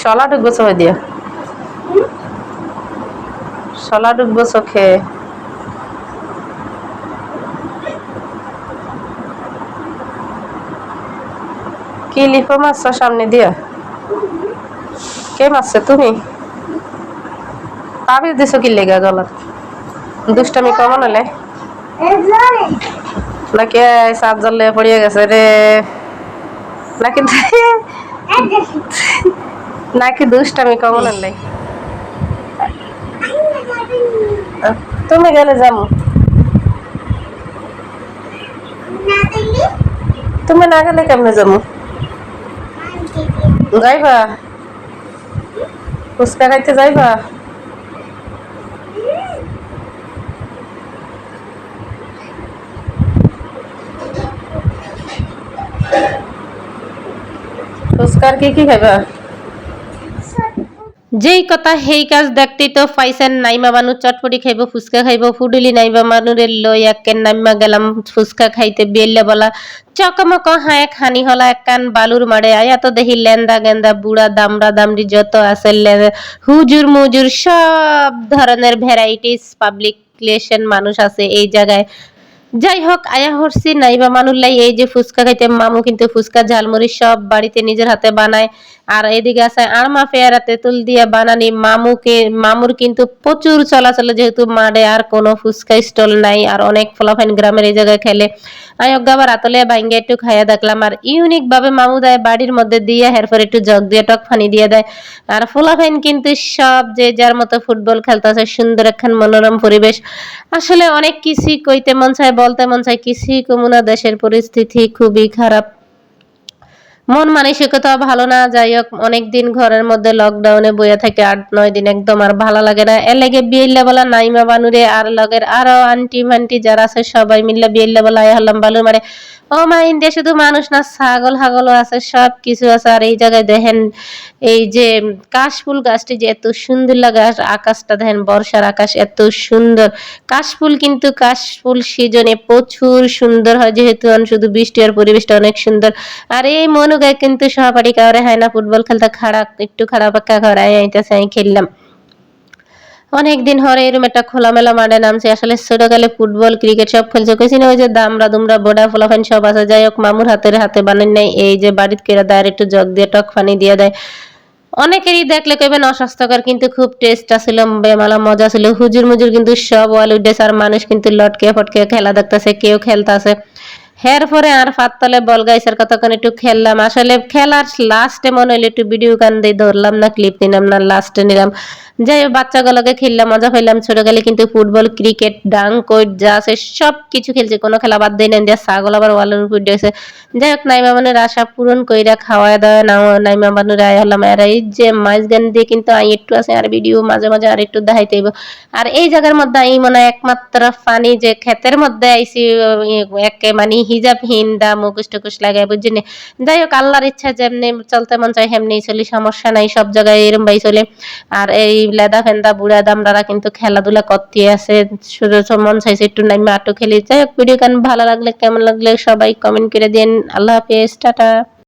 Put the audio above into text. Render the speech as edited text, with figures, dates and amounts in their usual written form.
শলা ঢুকবো চোখে দিয়ে, শলা ঢুকবো চোখে। কি লিপো মারছো সামনে দিয়া? কে মারছে? তুমি? তাবিজ দিছো কি লেগা গলার? দুষ্টামি কমন হলে নাকি চার্জার লেগে পড়িয়ে গেছে রে? নাকি নাকি দুষ্টামি কমন হলে? তুমি গেলে যাবো, তুমি না গেলে কেমনে যাবো? যাইবা ফুচকা খাইতে যাইবা? ফুচকার কি কি খাইবা? যেই কথা সেই কাজ দেখতেই তো পাইছেন। নাইমা মানু চটপটি খাইব, ফুচকা খাইব, ফুডুলি নাইবা মানুরের লই একেন নাইমা গেলাম ফুচকা খাইতে। বেললে বলা চকমক হায় খানি হলা একখান বালুর মারে আয়া তো দেখি লেন্দা গেন্দা বুড়া দামড়া দামড়ি যত আছে হুজুর মুজুর সব ধরনের ভ্যারাইটিস পাবলিক রিলেশন মানুষ আছে এই জায়গায়। যাই হোক আয়া হরছি নাইবা মানুল্লাই এই যে ফুচকা খাইতে। মামু কিন্তু ফুচকা ঝালমুড়ি সব বাড়িতে নিজের হাতে বানায়। আর এদিকে আছে আরমা পেয়ারা তেঁতুল দিয়ে বানানি। মামুর কিন্তু প্রচুর চলাচল, যেহেতু মাঠে আর কোনো ফুচকা স্টল নাই। আর অনেক ফলাফাইন গ্রামের এই জায়গায় খেলে আবার আতলে ভাঙ্গে একটু খাইয়া দেখলাম। আর ইউনিক ভাবে মামু দেয় বাড়ির মধ্যে দিয়ে, এরপর একটু জগ দিয়ে টক পানি দিয়ে দেয়। আর ফলাফাইন কিন্তু সব যে যার মতো ফুটবল খেলতেছে, সুন্দর একখান মনোরম পরিবেশ। আসলে অনেক কিছুই কইতে মন চায়, বলতে মন চায়, কিছুই কমুনা। দেশের পরিস্থিতি খুবই খারাপ, মন মানসিকতা ভালো না। যাই হোক অনেকদিন ঘরের মধ্যে লকডাউনে বইয়া থাকে 8-9 দিন, একদম আর ভালো লাগে না। এর লাগে বিয়েল্লা বলা নাইমা বানুরে আর লগের আরো আন্টি মান্টি যারা আছে সবাই মিললে বিয়েল্লা বলা আয়া হলাম বালুর মারে। ও মা ইন্ডিয়া শুধু মানুষ না, ছাগল হাগলও আছে, সব কিছু আছে। আর এই জায়গায় দেখেন এই যে কাশফুল গাছটি যে এত সুন্দর লাগে, আকাশটা দেখেন বর্ষার আকাশ এত সুন্দর। কাশফুল কিন্তু কাশফুল সিজনে প্রচুর সুন্দর হয়, যেহেতু শুধু বৃষ্টি আর পরিবেশটা অনেক সুন্দর। আর এই মনুগায় কিন্তু সহপাঠী কাউরে হয় না ফুটবল খেলতে, খারাপ একটু খারাপ পাক্কা ঘরাই আইতেছে। আমি খেললাম অনেকদিন হরে এরকম একটা খোলামেলা মাঠে নামছে। আসলে ছোটকালে ফুটবল ক্রিকেট সব খেলছে, কেছি না ওই যে দামরা দুমরা বোডা ফোলাফান সব আছে। যাই হোক মামুর হাতে বানান নাই এই যে বাড়িতে কেরা দেয়, একটু জগ দিয়ে টক পানি দিয়ে দেয়। অনেকেরই দেখলে কইবেন অস্বাস্থ্যকর, কিন্তু খুব টেস্ট ছিল, বেমালা মজা ছিল। হুজুর মুজুর কিন্তু সব ওয়াল উঠেছে, আর মানুষ কিন্তু লটকে ফটকে খেলা দেখতেছে, কেউ খেলতেছে। পরে আর ফাততলে বল গাইসার কতক্ষণ একটু খেললাম। আসলে খেলার লাস্টে মনে হইলো একটু ভিডিও গান দিয়ে ধরলাম না, ক্লিপ নিলাম না, লাস্টে নিলাম। যাই হোক বাচ্চাগুলোকে খেললাম, মজা পাইলাম। ছোটকালে কিন্তু ফুটবল ক্রিকেট ডাং কোট যা আছে সব কিছু খেলছে, কোনো খেলা বাদ দেয় না। দিয়া ছাগল আবার ওয়ালের উপর দিয়েছে। যাই হোক নাইমা বানুর আশা পূরণ কইরা খাওয়া দাওয়া নাইমা বানুর আয় হলাম। আর এই যে মাইজ গান দিয়ে কিন্তু আই একটু আছে আর ভিডিও মাঝে মাঝে আর একটু দেখাইতে হইব। আর এই জায়গার মধ্যে আই মনে হয় একমাত্র ফানি যে ক্ষেতের মধ্যে আইসি একে মানে হিজাবহীন দা মুখোশ টুকুশ লাগাই, বুঝছিনি। যাই হোক আল্লাহর ইচ্ছা যেমনি চলতে মন চাই হেমনি চলি, সমস্যা নাই, সব জায়গায় এরম ভাই চলে। আর এই লেদা ফেন্দা বুড়া দামড়ারা কিন্তু খেলাধুলা করতে আছে, শুধু মন চাইছে একটু নাইমা আটু খেলি। যাই হোক ভিডিও গান ভালো লাগলে কেমন লাগলে সবাই কমেন্ট করে দিন। আল্লাহ হাফেজ, টাটা।